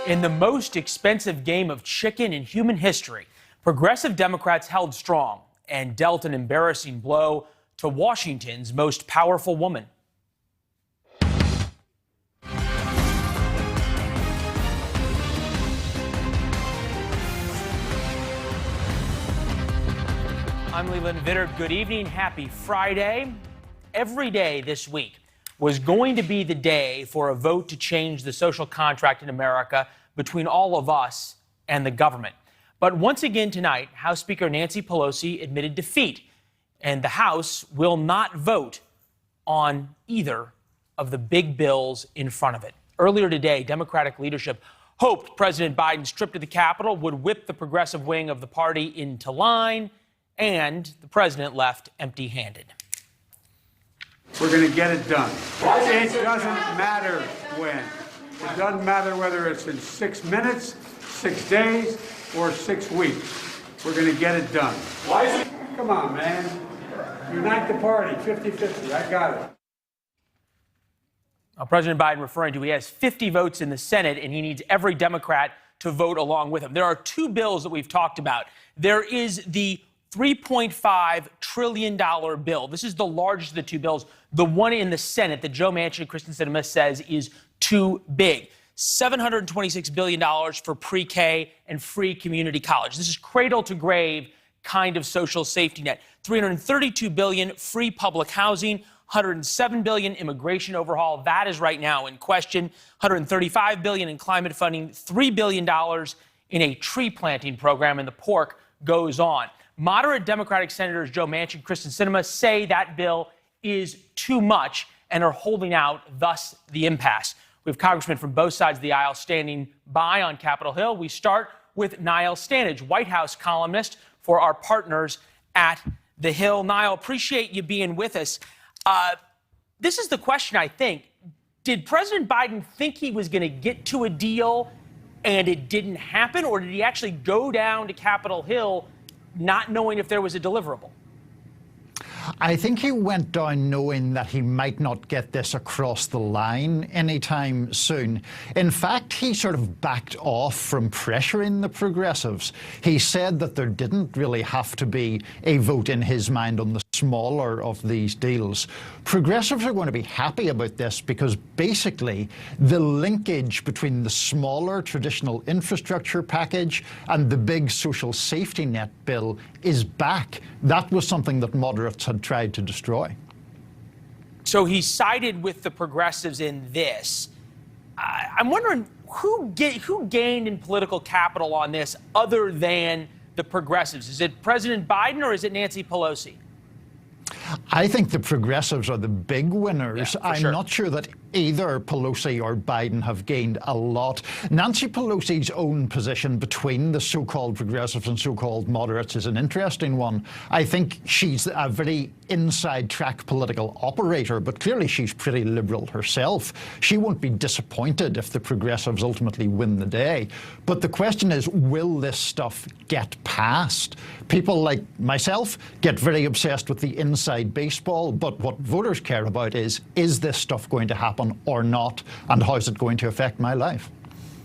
In the most expensive game of chicken in human history, progressive Democrats held strong and dealt an embarrassing blow to Washington's most powerful woman. I'm Leland Vittert. Good evening. Happy Friday. Every day this week was going to be the day for a vote to change the social contract in America between all of us and the government. But once again tonight, House Speaker Nancy Pelosi admitted defeat, and the House will not vote on either of the big bills in front of it. Earlier today, Democratic leadership hoped President Biden's trip to the Capitol would whip the progressive wing of the party into line, and the president left empty-handed. We're going to get it done. It doesn't matter when. It doesn't matter whether it's in 6 minutes, 6 days, or 6 weeks. We're going to get it done. Why is it? Come on, man. Unite the party, 50-50. I got it. Now, President Biden referring to he has 50 votes in the Senate, and he needs every Democrat to vote along with him. There are two bills that we've talked about. There is the $3.5 trillion bill. This is the largest of the two bills. The one in the Senate that Joe Manchin and Kristen Sinema says is too big. $726 billion for pre-K and free community college. This is cradle to grave kind of social safety net. $332 billion free public housing, $107 billion immigration overhaul. That is right now in question. $135 billion in climate funding, $3 billion in a tree planting program, and the pork goes on. Moderate Democratic Senators Joe Manchin and Kristen Sinema say that bill is too much and are holding out, thus the impasse. We have congressmen from both sides of the aisle standing by on Capitol Hill. We start with Niall Stanage, White House columnist for our partners at The Hill. Niall, appreciate you being with us. This is the question, I think. Did President Biden think he was going to get to a deal and it didn't happen, or did he actually go down to Capitol Hill not knowing if there was a deliverable? I think he went down knowing that he might not get this across the line anytime soon. In fact, he sort of backed off from pressuring the progressives. He said that there didn't really have to be a vote in his mind on the smaller of these deals. Progressives are going to be happy about this because basically the linkage between the smaller traditional infrastructure package and the big social safety net bill is back. That was something that moderates had tried to destroy. So he sided with the progressives in this. I'm wondering who gained in political capital on this other than the progressives? Is it President Biden or is it Nancy Pelosi? I think the progressives are the big winners. Yeah, I'm not sure that either Pelosi or Biden have gained a lot. Nancy Pelosi's own position between the so-called progressives and so-called moderates is an interesting one. I think she's a very inside-track political operator, but clearly she's pretty liberal herself. She won't be disappointed if the progressives ultimately win the day. But the question is, will this stuff get passed? People like myself get very obsessed with the inside baseball, but what voters care about is this stuff going to happen or not, and how is it going to affect my life?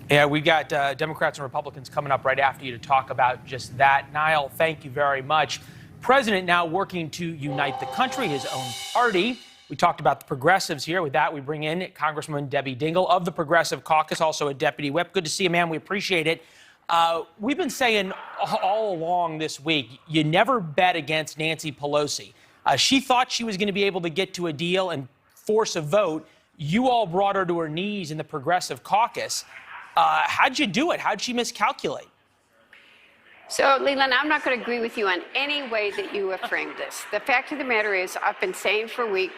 Yeah, we got Democrats and Republicans coming up right after you to talk about just that. Niall, thank you very much. President now working to unite the country, his own party. We talked about the progressives here. With that, we bring in Congresswoman Debbie Dingell of the Progressive Caucus, also a deputy whip. Good to see you, ma'am. We appreciate it. We've been saying all along this week, you never bet against Nancy Pelosi. She thought she was going to be able to get to a deal and force a vote. You all brought her to her knees in the Progressive Caucus. How'd you do it? How'd she miscalculate? So, Leland, I'm not going to agree with you on any way that you have framed this. The fact of the matter is, I've been saying for a week,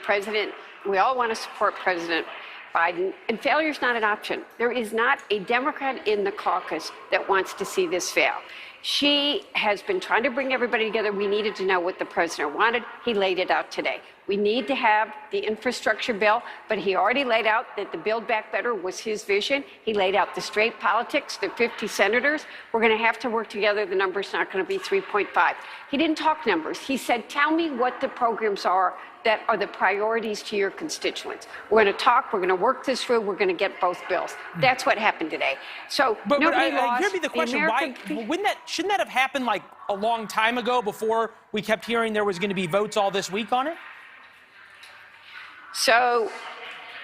we all want to support President Biden, and failure is not an option. There is not a Democrat in the caucus that wants to see this fail. She has been trying to bring everybody together. We needed to know what the president wanted. He laid it out today. We need to have the infrastructure bill, but he already laid out that the Build Back Better was his vision. He laid out the straight politics, the 50 senators. We're going to have to work together. The number's not going to be 3.5. He didn't talk numbers. He said, tell me what the programs are that are the priorities to your constituents. We're going to talk. We're going to work this through. We're going to get both bills. That's what happened today. So nobody lost. Here's the question: shouldn't that have happened like a long time ago before we kept hearing there was going to be votes all this week on it? So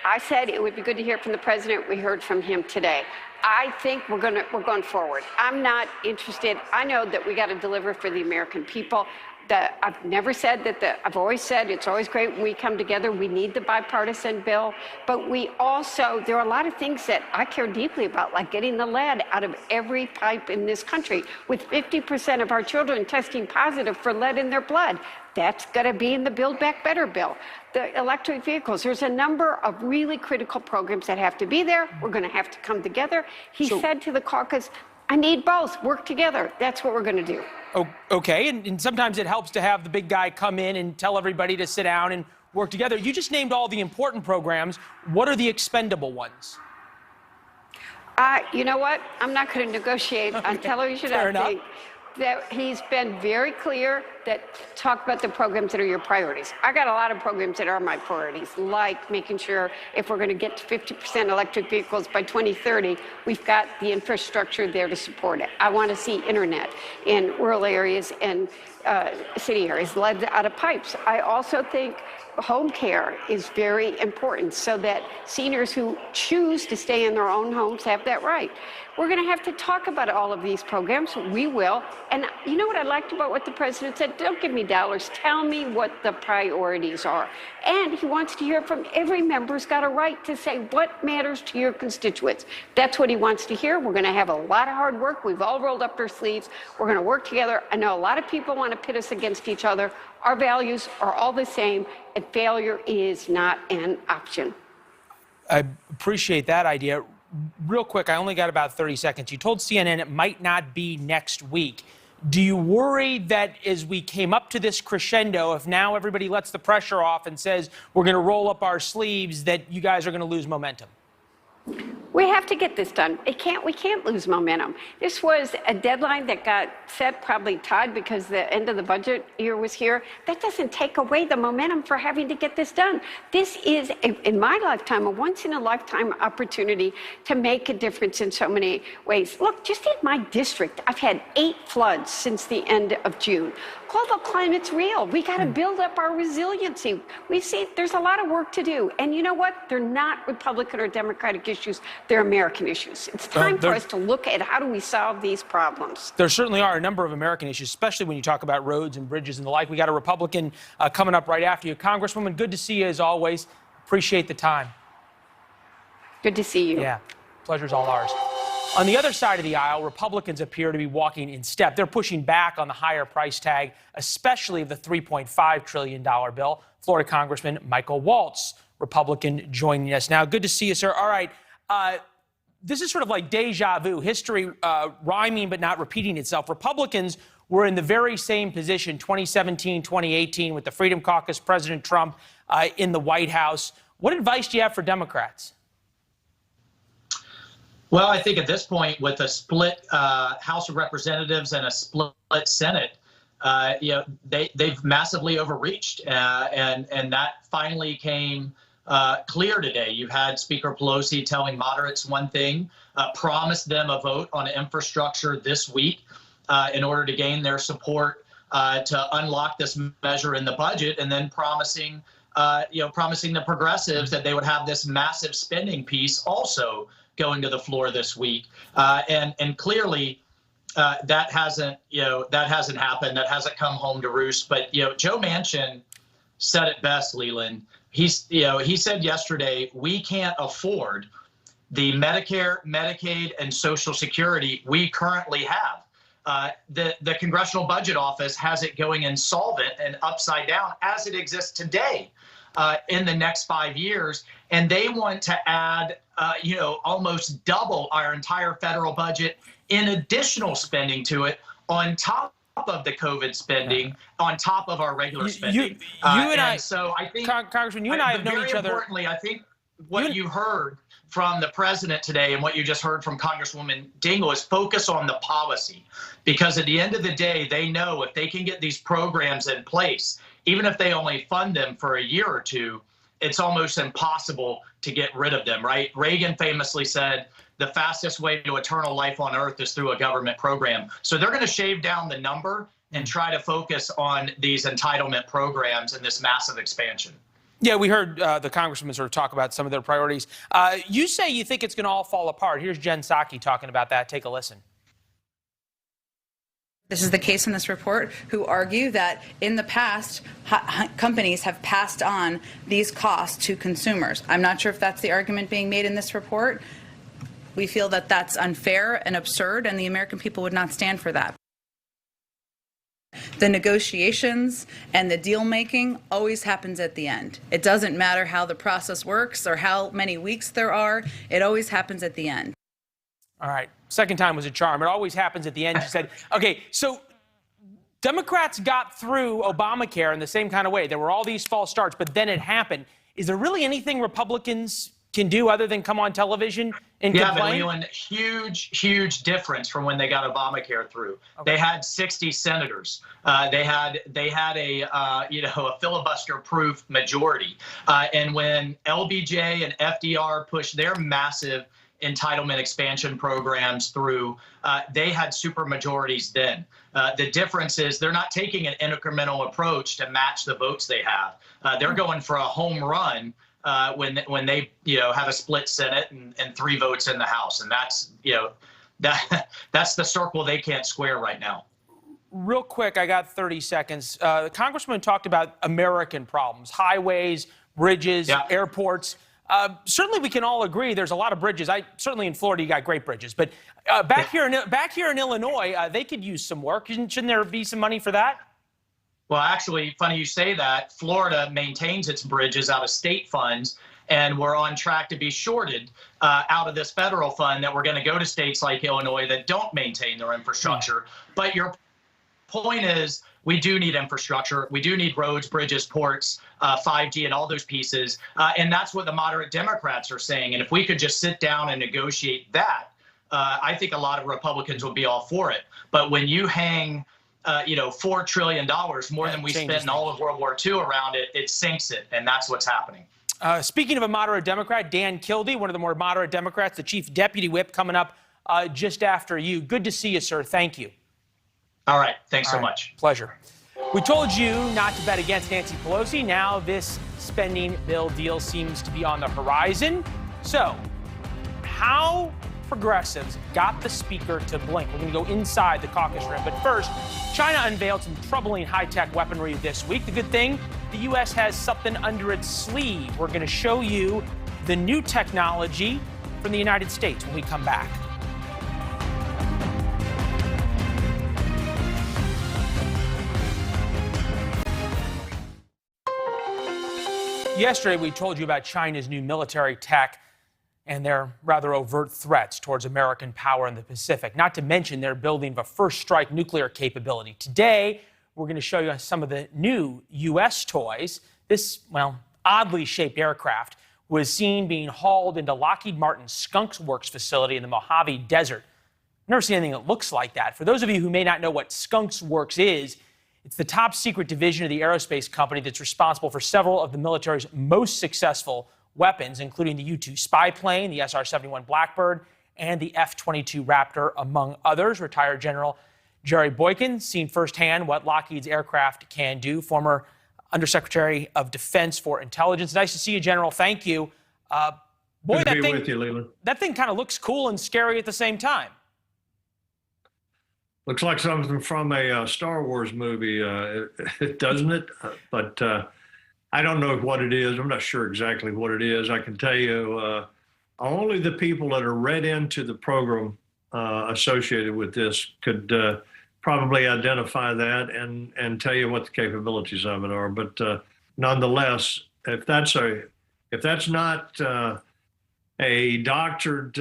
I said it would be good to hear from the president. We heard from him today. I think we're going forward. I'm not interested. I know that we got to deliver for the American people. I've never said that I've always said it's always great when we come together. We need the bipartisan bill, but there are a lot of things that I care deeply about, like getting the lead out of every pipe in this country, with 50% of our children testing positive for lead in their blood. That's going to be in the Build Back Better bill. The electric vehicles, there's a number of really critical programs that have to be there. We're going to have to come together. He said to the caucus, I need both, work together. That's what we're going to do. Oh, okay, and sometimes it helps to have the big guy come in and tell everybody to sit down and work together. You just named all the important programs. What are the expendable ones? You know what? I'm not going to negotiate on television. Fair enough. That he's been very clear that talk about the programs that are your priorities. I got a lot of programs that are my priorities, like making sure if we're going to get to 50% electric vehicles by 2030, we've got the infrastructure there to support it. I want to see internet in rural areas and city areas led out of pipes. I also think home care is very important so that seniors who choose to stay in their own homes have that right. We're going to have to talk about all of these programs. We will. And you know what I liked about what the president said? Don't give me dollars. Tell me what the priorities are. And he wants to hear from every member who's got a right to say what matters to your constituents. That's what he wants to hear. We're going to have a lot of hard work. We've all rolled up our sleeves. We're going to work together. I know a lot of people want to pit us against each other. Our values are all the same, and failure is not an option. I appreciate that idea. Real quick, I only got about 30 seconds. You told CNN it might not be next week. Do you worry that as we came up to this crescendo, if now everybody lets the pressure off and says we're going to roll up our sleeves, that you guys are going to lose momentum? We have to get this done. We can't lose momentum. This was a deadline that got set, probably tied because the end of the budget year was here. That doesn't take away the momentum for having to get this done. This is, in my lifetime, a once-in-a-lifetime opportunity to make a difference in so many ways. Look, just in my district, I've had 8 floods since the end of June. Global climate's real. We got to build up our resiliency. We see there's a lot of work to do. And you know what? They're not Republican or Democratic issues. They're American issues. It's time for us to look at how do we solve these problems. There certainly are a number of American issues, especially when you talk about roads and bridges and the like. We got a Republican coming up right after you. Congresswoman, good to see you as always. Appreciate the time. Good to see you. Yeah, pleasure's all ours. On the other side of the aisle, Republicans appear to be walking in step. They're pushing back on the higher price tag, especially of the $3.5 trillion bill. Florida Congressman Michael Waltz, Republican, joining us now. Good to see you, sir. All right. This is sort of like deja vu, history rhyming but not repeating itself. Republicans were in the very same position 2017, 2018 with the Freedom Caucus, President Trump in the White House. What advice do you have for Democrats? Well, I think at this point, with a split House of Representatives and a split Senate, they've massively overreached, and that finally came clear today. You've had Speaker Pelosi telling moderates one thing, promised them a vote on infrastructure this week in order to gain their support to unlock this measure in the budget, and then promising the progressives that they would have this massive spending piece also going to the floor this week, and clearly that hasn't happened. That hasn't come home to roost. But Joe Manchin said it best, Leland. He said yesterday, we can't afford the Medicare, Medicaid, and Social Security we currently have. The Congressional Budget Office has it going insolvent and upside down as it exists today in the next 5 years, and they want to add almost double our entire federal budget in additional spending to it on top of the COVID spending, on top of our regular spending. So I think, Congressman, you and I have known each other. Very importantly, I think what you heard from the president today and what you just heard from Congresswoman Dingell is focus on the policy, because at the end of the day, they know if they can get these programs in place, even if they only fund them for a year or two, it's almost impossible to get rid of them, right? Reagan famously said, the fastest way to eternal life on earth is through a government program. So they're going to shave down the number and try to focus on these entitlement programs and this massive expansion. Yeah, we heard the congressman sort of talk about some of their priorities. You say you think it's going to all fall apart. Here's Jen Psaki talking about that. Take a listen. This is the case in this report, who argue that in the past, companies have passed on these costs to consumers. I'm not sure if that's the argument being made in this report. We feel that that's unfair and absurd, and the American people would not stand for that. The negotiations and the deal making always happens at the end. It doesn't matter how the process works or how many weeks there are. It always happens at the end. All right. Second time was a charm. It always happens at the end. She said, okay, so Democrats got through Obamacare in the same kind of way. There were all these false starts, but then it happened. Is there really anything Republicans can do other than come on television and complain? Yeah, but huge difference from when they got Obamacare through. Okay. They had 60 senators. They had a a filibuster-proof majority. And when LBJ and FDR pushed their massive entitlement expansion programs through, they had super majorities then. The difference is they're not taking an incremental approach to match the votes they have. They're going for a home run when they have a split Senate and 3 votes in the House, and that's the circle they can't square right now. Real quick, I got 30 seconds. The congressman talked about American problems, highways, bridges, airports. Certainly, we can all agree there's a lot of bridges. Certainly in Florida, you got great bridges, but back here in Illinois, they could use some work. Shouldn't there be some money for that? Well, actually, funny you say that. Florida maintains its bridges out of state funds, and we're on track to be shorted out of this federal fund that we're going to go to states like Illinois that don't maintain their infrastructure. But your point is, we do need infrastructure. We do need roads, bridges, ports, 5G, and all those pieces. And that's what the moderate Democrats are saying. And if we could just sit down and negotiate that, I think a lot of Republicans will be all for it. But when you hang $4 trillion, more than we spent in all of World War II around it, it sinks it, and that's what's happening. Speaking of a moderate Democrat, Dan Kildee, one of the more moderate Democrats, the chief deputy whip, coming up just after you. Good to see you, sir. Thank you. All right. Thanks so much. Pleasure. We told you not to bet against Nancy Pelosi. Now this spending bill deal seems to be on the horizon. So how progressives got the speaker to blink? We're going to go inside the caucus room. But first, China unveiled some troubling high-tech weaponry this week. The good thing, the U.S. has something under its sleeve. We're going to show you the new technology from the United States when we come back. Yesterday, we told you about China's new military tech and their rather overt threats towards American power in the Pacific, not to mention their building of a first-strike nuclear capability. Today, we're going to show you some of the new U.S. toys. This, oddly shaped aircraft was seen being hauled into Lockheed Martin's Skunk Works facility in the Mojave Desert. I've never seen anything that looks like that. For those of you who may not know what Skunk Works is, it's the top secret division of the aerospace company that's responsible for several of the military's most successful weapons, including the U-2 spy plane, the SR-71 Blackbird, and the F-22 Raptor, among others. Retired General Jerry Boykin seen firsthand what Lockheed's aircraft can do, former Undersecretary of Defense for Intelligence. Nice to see you, General. Thank you. Good to be with you, Leland. That thing kind of looks cool and scary at the same time. Looks like something from a Star Wars movie, doesn't it? But I don't know what it is. I'm not sure exactly what it is. I can tell you only the people that are read into the program associated with this could probably identify that and tell you what the capabilities of it are. But nonetheless, if that's not a doctored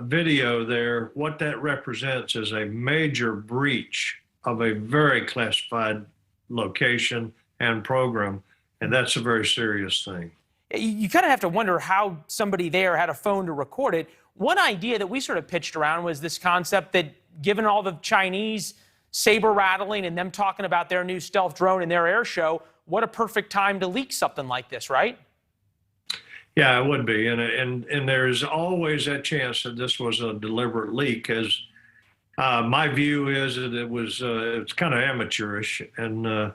video there, what that represents is a major breach of a very classified location and program, and that's a very serious thing. You kind of have to wonder how somebody there had a phone to record it. One idea that we sort of pitched around was this concept that given all the Chinese saber rattling and them talking about their new stealth drone and their air show, what a perfect time to leak something like this, right? Yeah, it would be, and there's always that chance that this was a deliberate leak. As my view is that it's kind of amateurish, and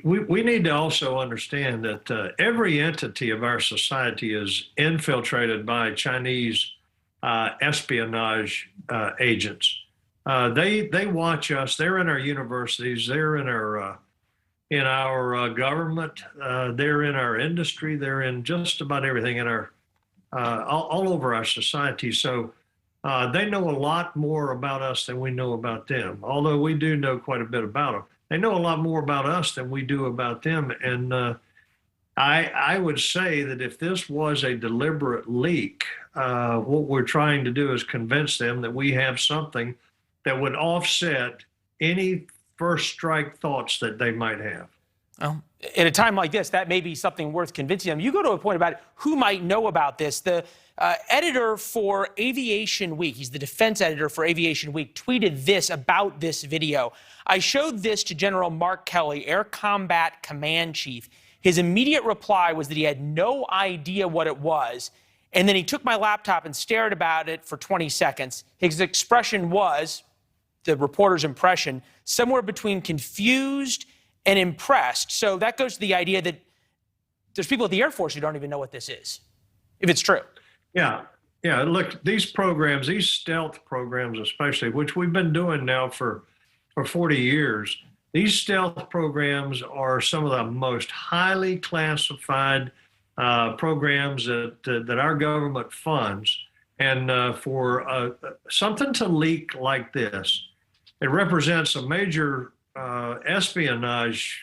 we need to also understand that every entity of our society is infiltrated by Chinese espionage agents. They watch us. They're in our universities. They're in our government. They're in our industry. They're in just about everything in our all over our society. So they know a lot more about us than we know about them. Although we do know quite a bit about them, they know a lot more about us than we do about them. And I would say that if this was a deliberate leak, what we're trying to do is convince them that we have something that would offset any first strike thoughts that they might have. Well, at a time like this, that may be something worth convincing them. You go to a point about who might know about this. The editor for Aviation Week, he's the defense editor for Aviation Week, tweeted this about this video. I showed this to General Mark Kelly, Air Combat Command Chief. His immediate reply was that he had no idea what it was. And then he took my laptop and stared about it for 20 seconds. His expression was, the reporter's impression, somewhere between confused and impressed. So that goes to the idea that there's people at the Air Force who don't even know what this is, if it's true. Yeah. Look, these programs, these stealth programs especially, which we've been doing now for 40 years, these stealth programs are some of the most highly classified programs that our government funds. And for something to leak like this, it represents a major espionage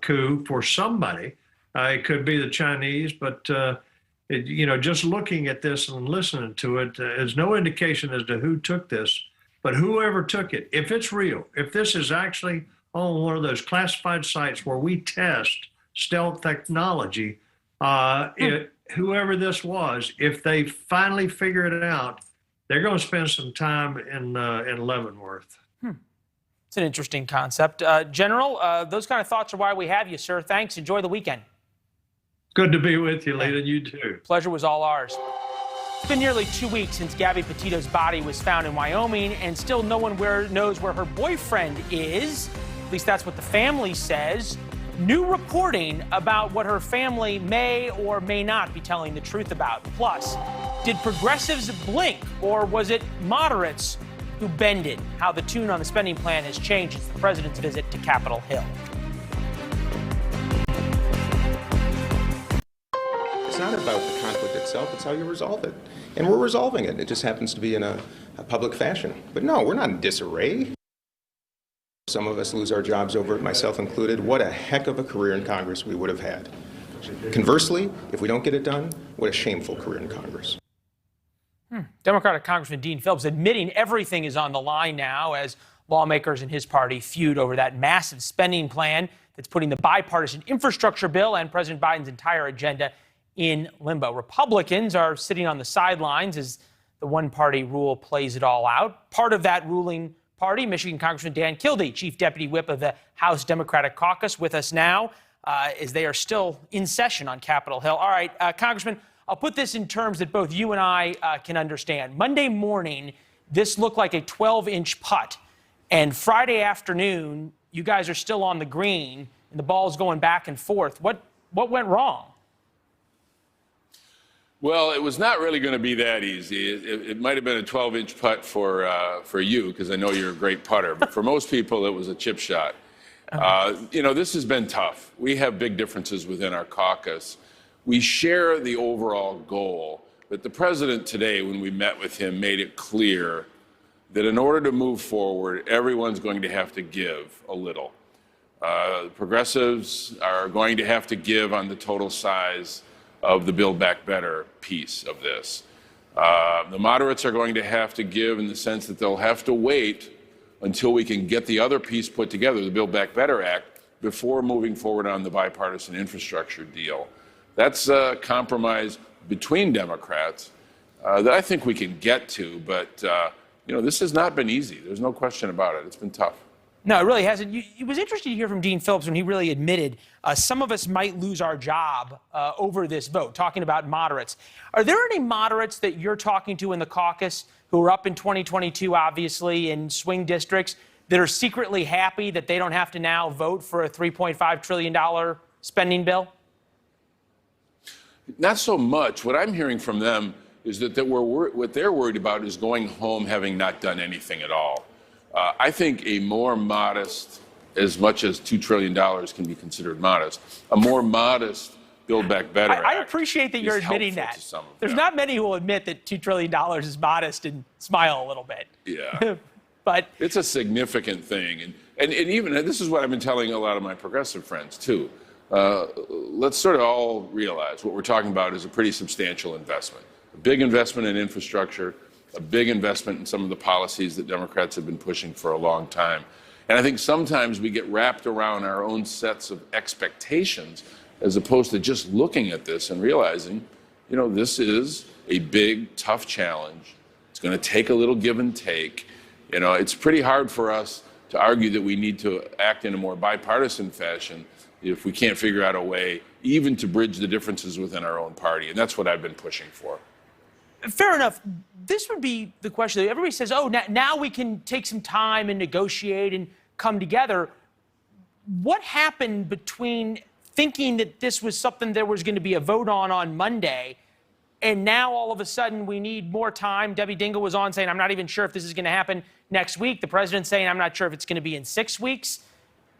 coup for somebody. It could be the Chinese, but just looking at this and listening to it is no indication as to who took this. But whoever took it, if it's real, if this is actually on one of those classified sites where we test stealth technology, whoever this was, if they finally figure it out, they're going to spend some time in Leavenworth. It's an interesting concept. General, those kind of thoughts are why we have you, sir. Thanks. Enjoy the weekend. Good to be with you, Leland. You too. Pleasure was all ours. It's been nearly 2 weeks since Gabby Petito's body was found in Wyoming, and still no one knows where her boyfriend is. At least that's what the family says. New reporting about what her family may or may not be telling the truth about. Plus, did progressives blink, or was it moderates who bended? How the tune on the spending plan has changed since the president's visit to Capitol Hill. It's not about the conflict itself, it's how you resolve it. And we're resolving it. It just happens to be in a public fashion. But no, we're not in disarray. Some of us lose our jobs over it, myself included. What a heck of a career in Congress we would have had. Conversely, if we don't get it done, what a shameful career in Congress. Democratic Congressman Dean Phillips admitting everything is on the line now as lawmakers in his party feud over that massive spending plan that's putting the bipartisan infrastructure bill and President Biden's entire agenda in limbo. Republicans are sitting on the sidelines as the one-party rule plays it all out. Part of that ruling party, Michigan Congressman Dan Kildee, Chief Deputy Whip of the House Democratic Caucus, with us now as they are still in session on Capitol Hill. All right, Congressman, I'll put this in terms that both you and I can understand. Monday morning, this looked like a 12-inch putt. And Friday afternoon, you guys are still on the green, and the ball's going back and forth. What went wrong? Well, it was not really going to be that easy. It might have been a 12-inch putt for you, because I know you're a great putter. But for most people, it was a chip shot. This has been tough. We have big differences within our caucus. We share the overall goal, but the president today, when we met with him, made it clear that in order to move forward, everyone's going to have to give a little. Progressives are going to have to give on the total size of the Build Back Better piece of this. The moderates are going to have to give in the sense that they'll have to wait until we can get the other piece put together, the Build Back Better Act, before moving forward on the bipartisan infrastructure deal. That's a compromise between Democrats that I think we can get to, but this has not been easy. There's no question about it. It's been tough. No, it really hasn't. It was interesting to hear from Dean Phillips when he really admitted some of us might lose our job over this vote, talking about moderates. Are there any moderates that you're talking to in the caucus who are up in 2022, obviously, in swing districts, that are secretly happy that they don't have to now vote for a $3.5 trillion spending bill? Not so much. What I'm hearing from them is that what they're worried about is going home having not done anything at all. I think a more modest, as much as $2 trillion can be considered modest, a more modest Build Back Better Act. I appreciate that you're admitting that. There's not many who will admit that $2 trillion is modest and smile a little bit. Yeah. But it's a significant thing. And even this is what I've been telling a lot of my progressive friends, too. Let's sort of all realize what we're talking about is a pretty substantial investment. A big investment in infrastructure, a big investment in some of the policies that Democrats have been pushing for a long time. And I think sometimes we get wrapped around our own sets of expectations as opposed to just looking at this and realizing, this is a big, tough challenge. It's going to take a little give and take. It's pretty hard for us to argue that we need to act in a more bipartisan fashion if we can't figure out a way even to bridge the differences within our own party. And that's what I've been pushing for. Fair enough. This would be the question. Everybody says, oh, now we can take some time and negotiate and come together. What happened between thinking that this was something there was going to be a vote on Monday, and now all of a sudden we need more time? Debbie Dingell was on saying, I'm not even sure if this is going to happen next week. The president's saying, I'm not sure if it's going to be in 6 weeks.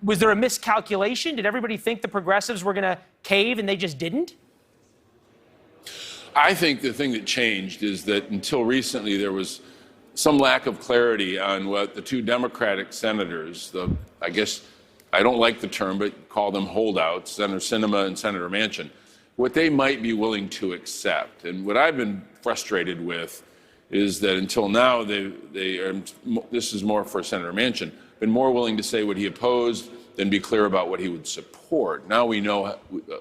Was there a miscalculation? Did everybody think the progressives were going to cave and they just didn't? I think the thing that changed is that until recently there was some lack of clarity on what the two Democratic senators, I guess I don't like the term, but call them holdouts, Senator Sinema and Senator Manchin, what they might be willing to accept. And what I've been frustrated with is that until now, this is more for Senator Manchin, been more willing to say what he opposed than be clear about what he would support. Now we know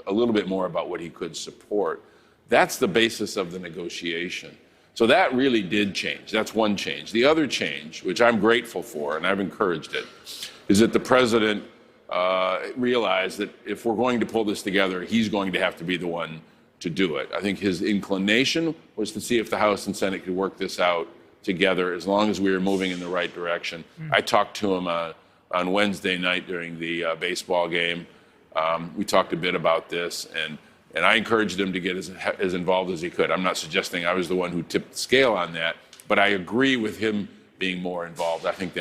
a little bit more about what he could support. That's the basis of the negotiation. So that really did change. That's one change. The other change, which I'm grateful for, and I've encouraged it, is that the president realized that if we're going to pull this together, he's going to have to be the one to do it. I think his inclination was to see if the House and Senate could work this out together as long as we were moving in the right direction. I talked to him on Wednesday night during the baseball game. We talked a bit about this, and I encouraged him to get as involved as he could. I'm not suggesting I was the one who tipped the scale on that, but I agree with him being more involved. I think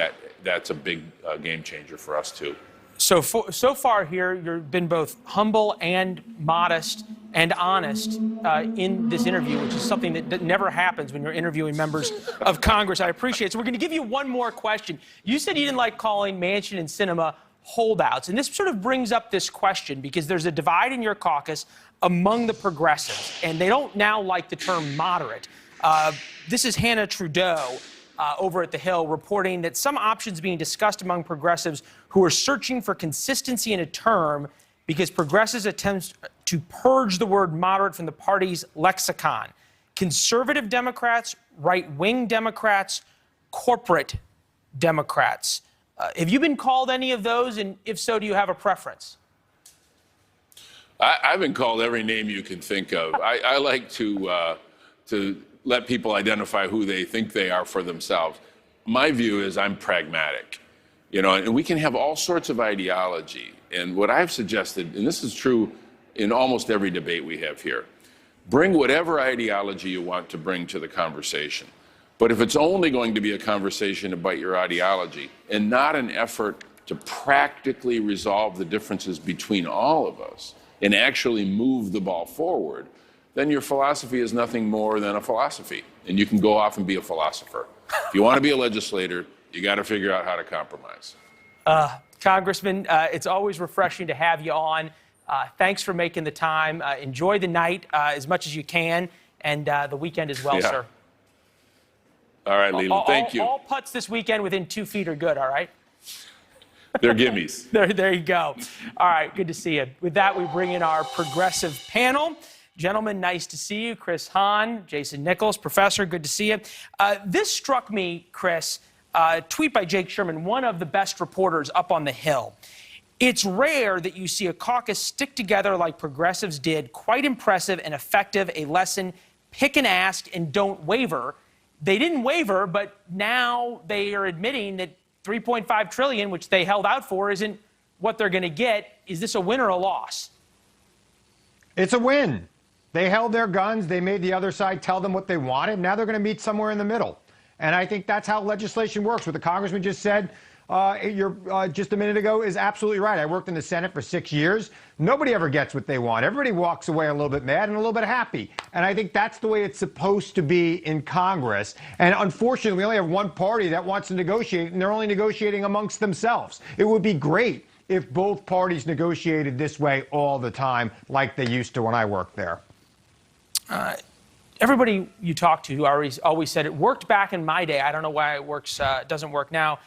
that's a big game changer for us, too. So far here, you've been both humble and modest and honest in this interview, which is something that never happens when you're interviewing members of Congress. I appreciate it. So we're going to give you one more question. You said you didn't like calling Manchin and Sinema holdouts. And this sort of brings up this question because there's a divide in your caucus among the progressives, and they don't now like the term moderate. This is Hannah Trudeau over at the Hill reporting that some options being discussed among progressives who are searching for consistency in a term because progressives attempt to purge the word moderate from the party's lexicon. Conservative Democrats, right-wing Democrats, corporate Democrats. Have you been called any of those? And if so, do you have a preference? I've been called every name you can think of. I like to let people identify who they think they are for themselves. My view is I'm pragmatic, and we can have all sorts of ideology. And what I've suggested, and this is true in almost every debate we have here, bring whatever ideology you want to bring to the conversation. But if it's only going to be a conversation about your ideology and not an effort to practically resolve the differences between all of us and actually move the ball forward, then your philosophy is nothing more than a philosophy, and you can go off and be a philosopher. If you want to be a legislator, you got to figure out how to compromise. Congressman, it's always refreshing to have you on. Thanks for making the time. Enjoy the night as much as you can, and the weekend as well, sir. All right, Leland, thank you. All putts this weekend within 2 feet are good, all right? They're gimmies. There you go. All right, good to see you. With that, we bring in our progressive panel. Gentlemen, nice to see you. Chris Hahn, Jason Nichols, Professor, good to see you. This struck me, Chris, tweet by Jake Sherman, one of the best reporters up on the Hill. It's rare that you see a caucus stick together like progressives did. Quite impressive and effective. A lesson, pick and ask and don't waver. They didn't waver, but now they are admitting that $3.5 trillion, which they held out for, isn't what they're going to get. Is this a win or a loss? It's a win. They held their guns. They made the other side tell them what they wanted. Now they're going to meet somewhere in the middle. And I think that's how legislation works. What the congressman just said just a minute ago is absolutely right. I worked in the Senate for 6 years. Nobody ever gets what they want. Everybody walks away a little bit mad and a little bit happy. And I think that's the way it's supposed to be in Congress. And unfortunately, we only have one party that wants to negotiate, and they're only negotiating amongst themselves. It would be great if both parties negotiated this way all the time, like they used to when I worked there. Everybody you talk to always said it worked back in my day. I don't know why it doesn't work now.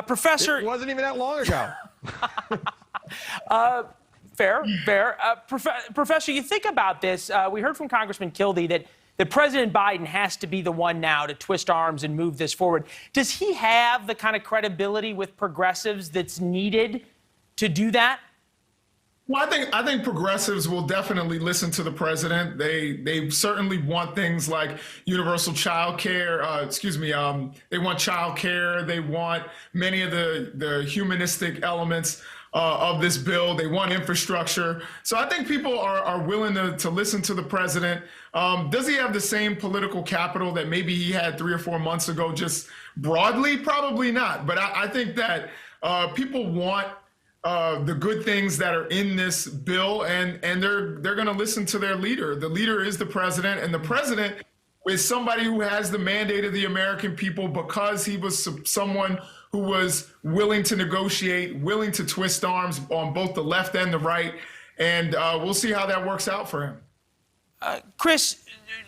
Professor, it wasn't even that long ago. Fair. Professor, you think about this. We heard from Congressman Kildee that President Biden has to be the one now to twist arms and move this forward. Does he have the kind of credibility with progressives that's needed to do that? Well, I think progressives will definitely listen to the president. They certainly want things like universal child care. They want child care. They want many of the humanistic elements of this bill. They want infrastructure. So I think people are willing to listen to the president. Does he have the same political capital that maybe he had 3 or 4 months ago, just broadly? Probably not. But I think that people want the good things that are in this bill, and they're going to listen to their leader. The leader is the president, and the president is somebody who has the mandate of the American people because he was someone who was willing to negotiate, willing to twist arms on both the left and the right, and we'll see how that works out for him. Chris,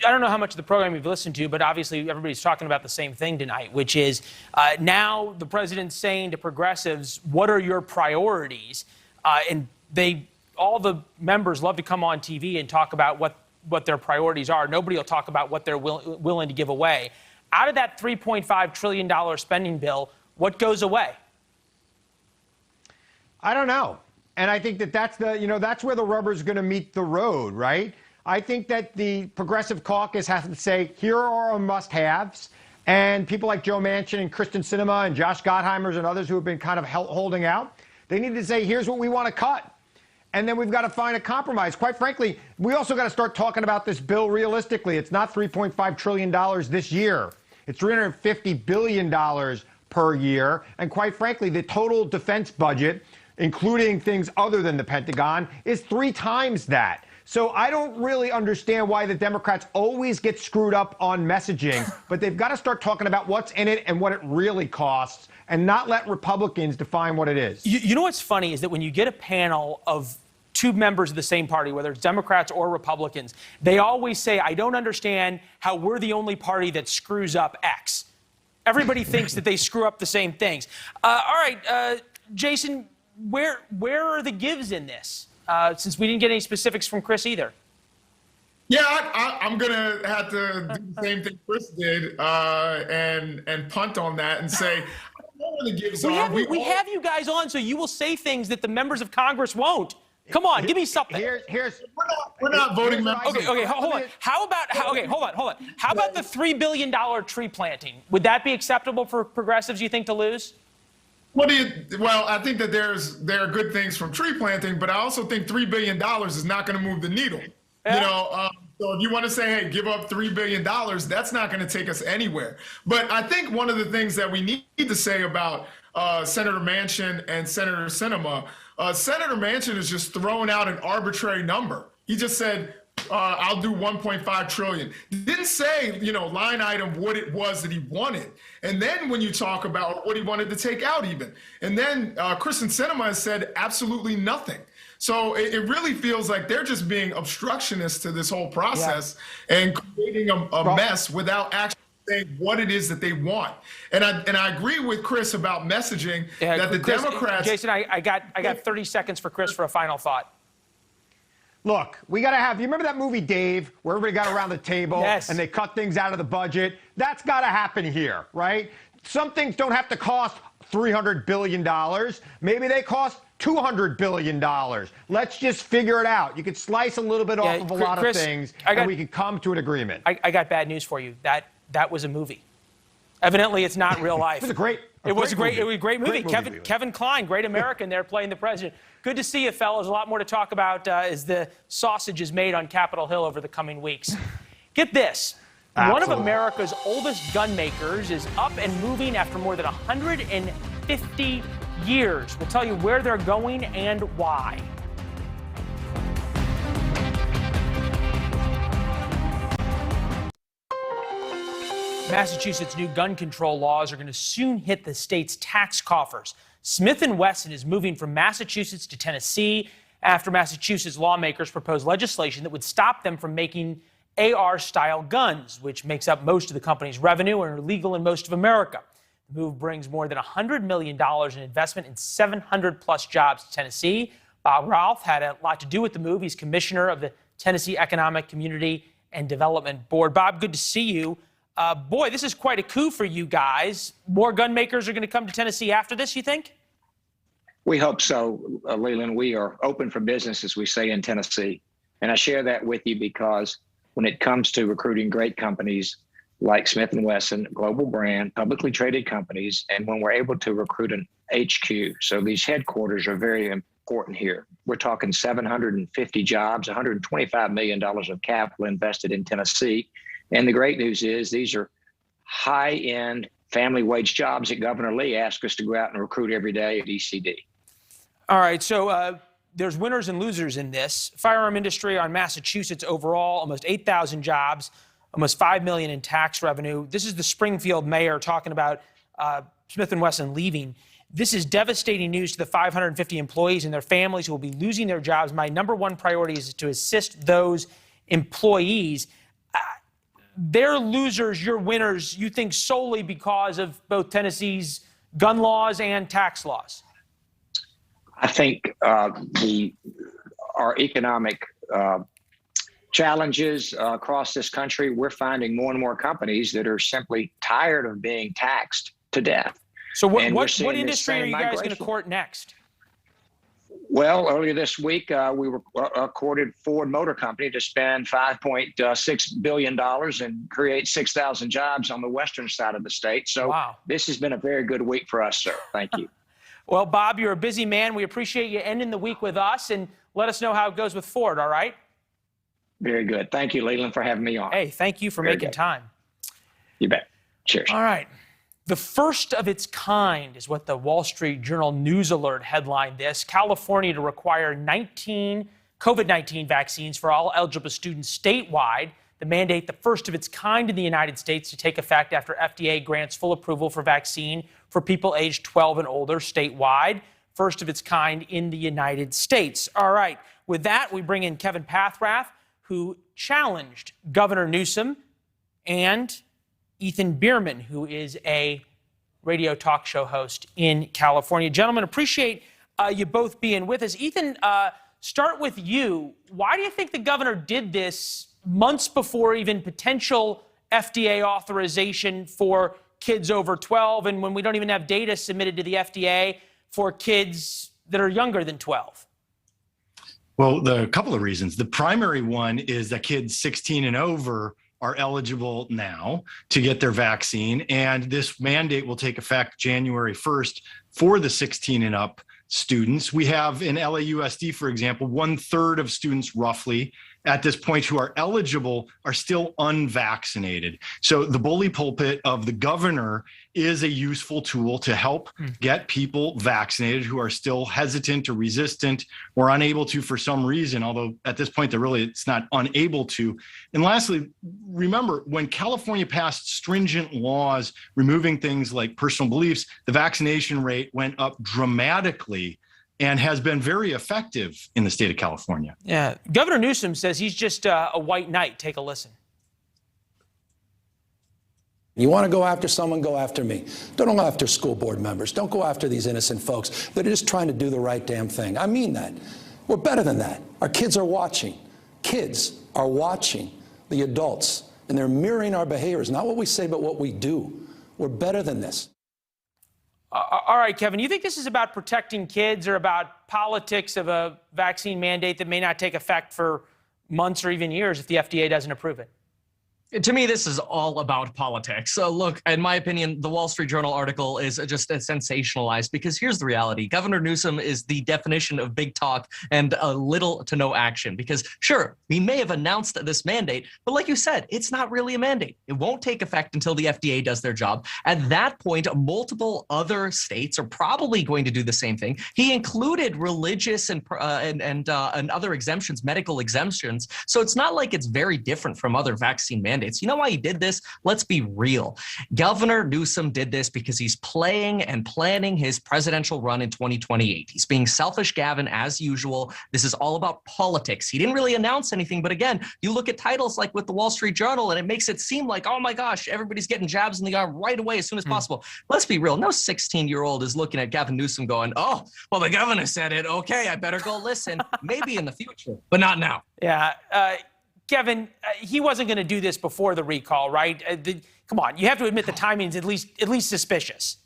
I don't know how much of the program you've listened to, but obviously everybody's talking about the same thing tonight, which is now the president's saying to progressives, what are your priorities? And all the members love to come on TV and talk about what their priorities are. Nobody will talk about what they're willing to give away. Out of that $3.5 trillion spending bill, what goes away? I don't know. And I think that's where the rubber's going to meet the road, right? I think that the Progressive Caucus has to say, here are our must-haves. And people like Joe Manchin and Kristen Sinema and Josh Gottheimer and others who have been kind of holding out, they need to say, here's what we want to cut. And then we've got to find a compromise. Quite frankly, we also got to start talking about this bill realistically. It's not $3.5 trillion this year. It's $350 billion per year. And quite frankly, the total defense budget, including things other than the Pentagon, is 3 times that. So I don't really understand why the Democrats always get screwed up on messaging, but they've got to start talking about what's in it and what it really costs and not let Republicans define what it is. You know what's funny is that when you get a panel of 2 members of the same party, whether it's Democrats or Republicans, they always say, I don't understand how we're the only party that screws up X. Everybody thinks that they screw up the same things. All right, Jason, where are the gives in this? Since we didn't get any specifics from Chris either. Yeah, I'm going to have to do the same thing Chris did and punt on that and say, I don't know where the gives are. We have you guys on, so you will say things that the members of Congress won't. Come on, give me something. We're not voting members. Okay, hold on. Hold on. How about the $3 billion tree planting? Would that be acceptable for progressives, you think, to lose? Well, I think that there are good things from tree planting, but I also think $3 billion is not going to move the needle. Yeah. So if you want to say, hey, give up $3 billion, that's not going to take us anywhere. But I think one of the things that we need to say about Senator Manchin and Senator Sinema, Senator Manchin is just throwing out an arbitrary number. He just said, I'll do 1.5 trillion. Didn't say, line item what it was that he wanted. And then when you talk about what he wanted to take out even. And then Kristen Sinema said absolutely nothing. So it really feels like they're just being obstructionists to this whole process and creating a mess without actually say what it is that they want. And I agree with Chris about messaging that the Chris, Democrats. Jason, I got 30 seconds for Chris for a final thought. Look, we got to have, you remember that movie Dave, where everybody got around the table and they cut things out of the budget? That's got to happen here, right? Some things don't have to cost $300 billion. Maybe they cost $200 billion. Let's just figure it out. You could slice a little bit off of a lot of things, and we could come to an agreement. I got bad news for you. That was a movie. Evidently, it's not real life. It was a great movie. Kevin Kline, great American there playing the president. Good to see you, fellas. A lot more to talk about as the sausage is made on Capitol Hill over the coming weeks. Get this. One of America's oldest gun makers is up and moving after more than 150 years. We'll tell you where they're going and why. Massachusetts' new gun control laws are going to soon hit the state's tax coffers. Smith & Wesson is moving from Massachusetts to Tennessee after Massachusetts lawmakers proposed legislation that would stop them from making AR-style guns, which makes up most of the company's revenue and are legal in most of America. The move brings more than $100 million in investment and 700-plus jobs to Tennessee. Bob Ralph had a lot to do with the move. He's commissioner of the Tennessee Economic Community and Development Board. Bob, good to see you. Boy, this is quite a coup for you guys. More gun makers are going to come to Tennessee after this, you think? We hope so, Leland. We are open for business, as we say in Tennessee. And I share that with you because when it comes to recruiting great companies like Smith & Wesson, global brand, publicly traded companies, and when we're able to recruit an HQ, so these headquarters are very important here. We're talking 750 jobs, $125 million of capital invested in Tennessee. And the great news is these are high-end family wage jobs that Governor Lee asked us to go out and recruit every day at ECD. All right, so there's winners and losers in this. Firearm industry on Massachusetts overall, almost 8,000 jobs, almost $5 million in tax revenue. This is the Springfield mayor talking about Smith & Wesson leaving. This is devastating news to the 550 employees and their families who will be losing their jobs. My number one priority is to assist those employees. They're losers, you're winners, you think solely because of both Tennessee's gun laws and tax laws? I think our economic challenges across this country, we're finding more and more companies that are simply tired of being taxed to death. So what industry are you guys going to court next? Well, earlier this week, we were accorded Ford Motor Company to spend $5.6 billion and create 6,000 jobs on the western side of the state. So This has been a very good week for us, sir. Thank you. Well, Bob, you're a busy man. We appreciate you ending the week with us, and let us know how it goes with Ford, all right? Very good. Thank you, Leland, for having me on. Hey, thank you for making time. You bet. Cheers. All right. The first of its kind is what the Wall Street Journal News Alert headlined this. California to require COVID-19 vaccines for all eligible students statewide. The mandate, the first of its kind in the United States, to take effect after FDA grants full approval for vaccine for people aged 12 and older statewide. First of its kind in the United States. All right. With that, we bring in Kevin Pathrath, who challenged Governor Newsom, and Ethan Bierman, who is a radio talk show host in California. Gentlemen, appreciate you both being with us. Ethan, start with you. Why do you think the governor did this months before even potential FDA authorization for kids over 12, and when we don't even have data submitted to the FDA for kids that are younger than 12? Well, a couple of reasons. The primary one is that kids 16 and over are eligible now to get their vaccine, and this mandate will take effect January 1st for the 16 and up students. We have in LAUSD, for example, 1/3 of students roughly at this point who are eligible are still unvaccinated. So the bully pulpit of the governor is a useful tool to help get people vaccinated who are still hesitant or resistant or unable to for some reason, although at this point it's not unable to. And lastly, remember, when California passed stringent laws removing things like personal beliefs, the vaccination rate went up dramatically and has been very effective in the state of California. Yeah. Governor Newsom says he's just a white knight. Take a listen. You want to go after someone, go after me. Don't go after school board members. Don't go after these innocent folks that are just trying to do the right damn thing. I mean that. We're better than that. Our kids are watching. Kids are watching the adults, and they're mirroring our behaviors, not what we say, but what we do. We're better than this. All right, Kevin, you think this is about protecting kids or about politics of a vaccine mandate that may not take effect for months or even years if the FDA doesn't approve it? To me, this is all about politics. So look, in my opinion, the Wall Street Journal article is just sensationalized because here's the reality. Governor Newsom is the definition of big talk and little to no action because sure, we may have announced this mandate, but like you said, it's not really a mandate. It won't take effect until the FDA does their job. At that point, multiple other states are probably going to do the same thing. He included religious and other exemptions, medical exemptions. So it's not like it's very different from other vaccine mandates. You know why he did this? Let's be real. Governor Newsom did this because he's playing and planning his presidential run in 2028. He's being selfish, Gavin, as usual. This is all about politics. He didn't really announce anything, but again, you look at titles like with the Wall Street Journal, and it makes it seem like, oh my gosh, everybody's getting jabs in the arm right away as soon as possible. Let's be real. No 16-year-old is looking at Gavin Newsom going, oh, well, the governor said it. Okay, I better go listen. Maybe in the future, but not now. Yeah. Kevin, he wasn't going to do this before the recall, right? Come on, you have to admit the timing's at least suspicious.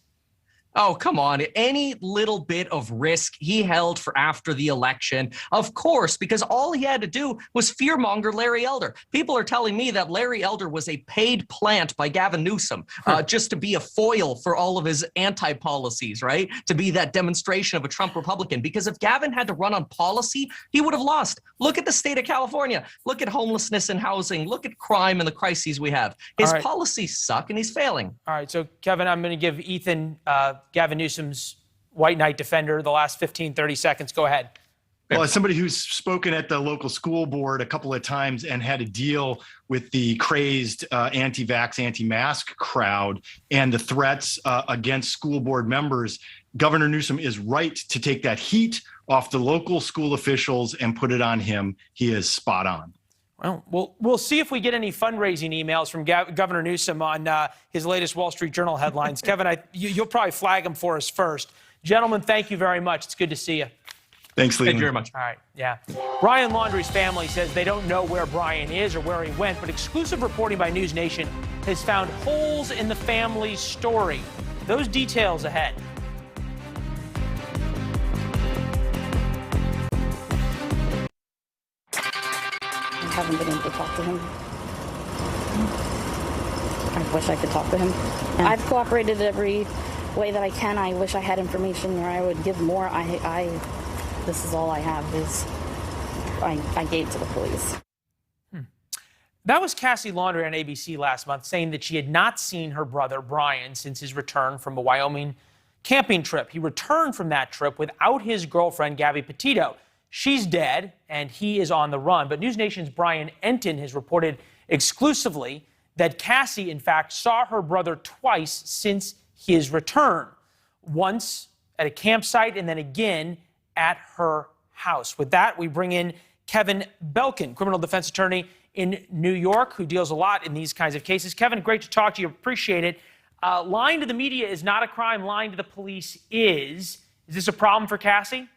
Oh, come on. Any little bit of risk he held for after the election, of course, because all he had to do was fearmonger Larry Elder. People are telling me that Larry Elder was a paid plant by Gavin Newsom just to be a foil for all of his anti-policies, right? To be that demonstration of a Trump Republican. Because if Gavin had to run on policy, he would have lost. Look at the state of California. Look at homelessness and housing. Look at crime and the crises we have. His policies suck and he's failing. All right, so Kevin, I'm going to give Ethan Gavin Newsom's white knight defender the last 15, 30 seconds. Go ahead. Well, as somebody who's spoken at the local school board a couple of times and had to deal with the crazed anti-vax, anti-mask crowd and the threats against school board members, Governor Newsom is right to take that heat off the local school officials and put it on him. He is spot on. Well, we'll see if we get any fundraising emails from Governor Newsom on his latest Wall Street Journal headlines. Kevin, you'll probably flag them for us first. Gentlemen, thank you very much. It's good to see you. Thanks, Leland. Thank you very much. All right, yeah. Brian Laundrie's family says they don't know where Brian is or where he went, but exclusive reporting by News Nation has found holes in the family's story. Those details ahead. I haven't been able to talk to him. I wish I could talk to him. I've cooperated every way that I can. I wish I had information or I would give more. This is all I have is I gave to the police. That was Cassie Laundrie on ABC last month saying that she had not seen her brother Brian since his return from a Wyoming camping trip. He returned from that trip without his girlfriend, Gabby Petito. She's dead, and he is on the run. But News Nation's Brian Enton has reported exclusively that Cassie, in fact, saw her brother twice since his return. Once at a campsite and then again at her house. With that, we bring in Kevin Belkin, criminal defense attorney in New York, who deals a lot in these kinds of cases. Kevin, great to talk to you. Appreciate it. Lying to the media is not a crime. Lying to the police is. Is this a problem for Cassie?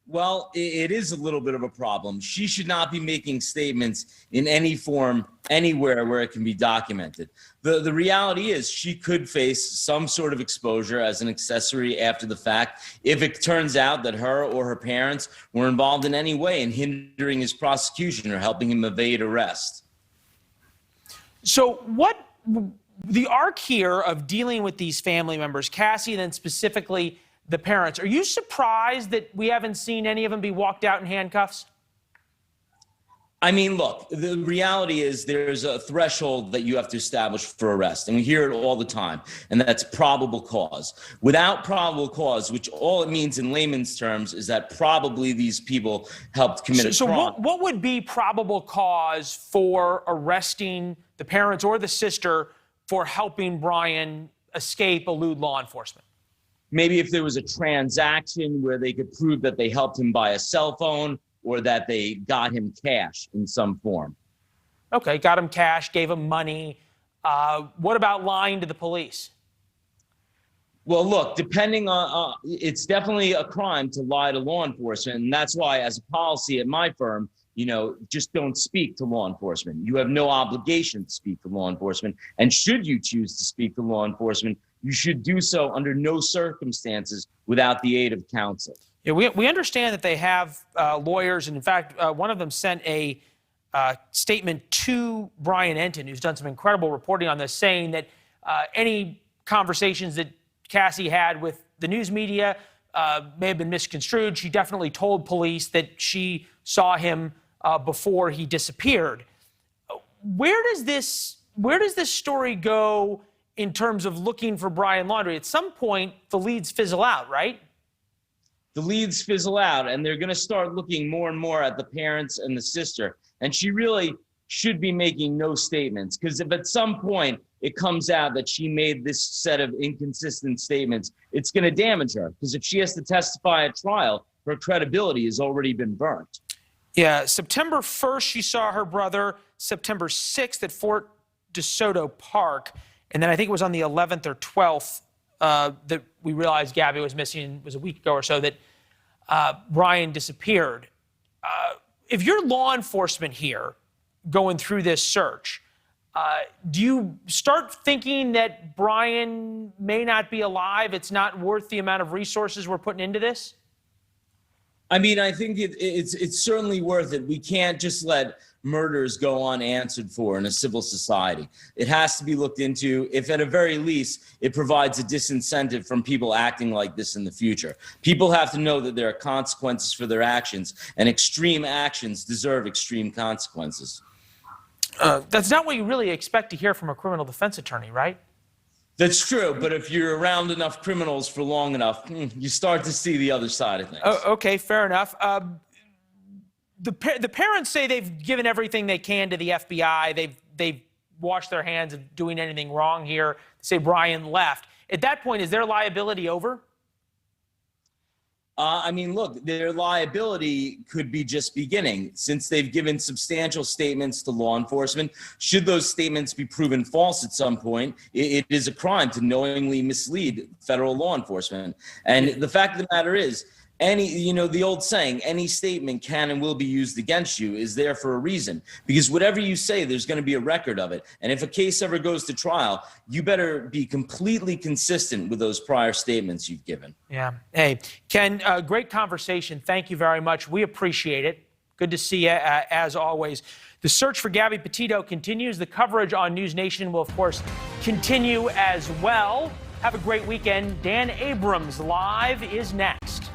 Well, it is a little bit of a problem. She should not be making statements in any form, anywhere where it can be documented. The reality is she could face some sort of exposure as an accessory after the fact if it turns out that her or her parents were involved in any way in hindering his prosecution or helping him evade arrest. So what the arc here of dealing with these family members, Cassie and then specifically the parents, are you surprised that we haven't seen any of them be walked out in handcuffs? I mean, look, the reality is there's a threshold that you have to establish for arrest, and we hear it all the time, and that's probable cause. Without probable cause, which all it means in layman's terms is that probably these people helped commit a crime. So what would be probable cause for arresting the parents or the sister for helping Brian elude law enforcement? Maybe if there was a transaction where they could prove that they helped him buy a cell phone or that they got him cash in some form. Okay, got him cash, gave him money. What about lying to the police? Well, look, depending on, it's definitely a crime to lie to law enforcement. And that's why, as a policy at my firm, just don't speak to law enforcement. You have no obligation to speak to law enforcement. And should you choose to speak to law enforcement, you should do so under no circumstances without the aid of counsel. Yeah, we understand that they have lawyers. And in fact, one of them sent a statement to Brian Entin, who's done some incredible reporting on this, saying that any conversations that Cassie had with the news media may have been misconstrued. She definitely told police that she saw him before he disappeared. Where does this story go in terms of looking for Brian Laundrie? At some point, the leads fizzle out, right? The leads fizzle out, and they're going to start looking more and more at the parents and the sister. And she really should be making no statements, because if at some point it comes out that she made this set of inconsistent statements, it's going to damage her, because if she has to testify at trial, her credibility has already been burnt. Yeah, September 1st, she saw her brother. September 6th at Fort DeSoto Park. And then I think it was on the 11th or 12th that we realized Gabby was missing. It was a week ago or so that Brian disappeared. If you're law enforcement here going through this search, do you start thinking that Brian may not be alive? It's not worth the amount of resources we're putting into this? I mean, I think it's certainly worth it. We can't just let murders go unanswered for in a civil society. It has to be looked into, if at a very least, it provides a disincentive from people acting like this in the future. People have to know that there are consequences for their actions, and extreme actions deserve extreme consequences. That's not what you really expect to hear from a criminal defense attorney, right? That's true, but if you're around enough criminals for long enough, you start to see the other side of things. Oh, okay, fair enough. The parents say they've given everything they can to the FBI. They've washed their hands of doing anything wrong here. They say Brian left. At that point, is their liability over? I mean, look, their liability could be just beginning, since they've given substantial statements to law enforcement. Should those statements be proven false at some point, it is a crime to knowingly mislead federal law enforcement. And the fact of the matter is, the old saying, any statement can and will be used against you, is there for a reason. Because whatever you say, there's going to be a record of it. And if a case ever goes to trial, you better be completely consistent with those prior statements you've given. Yeah. Hey, Ken, great conversation. Thank you very much. We appreciate it. Good to see you, as always. The search for Gabby Petito continues. The coverage on News Nation will, of course, continue as well. Have a great weekend. Dan Abrams Live is next.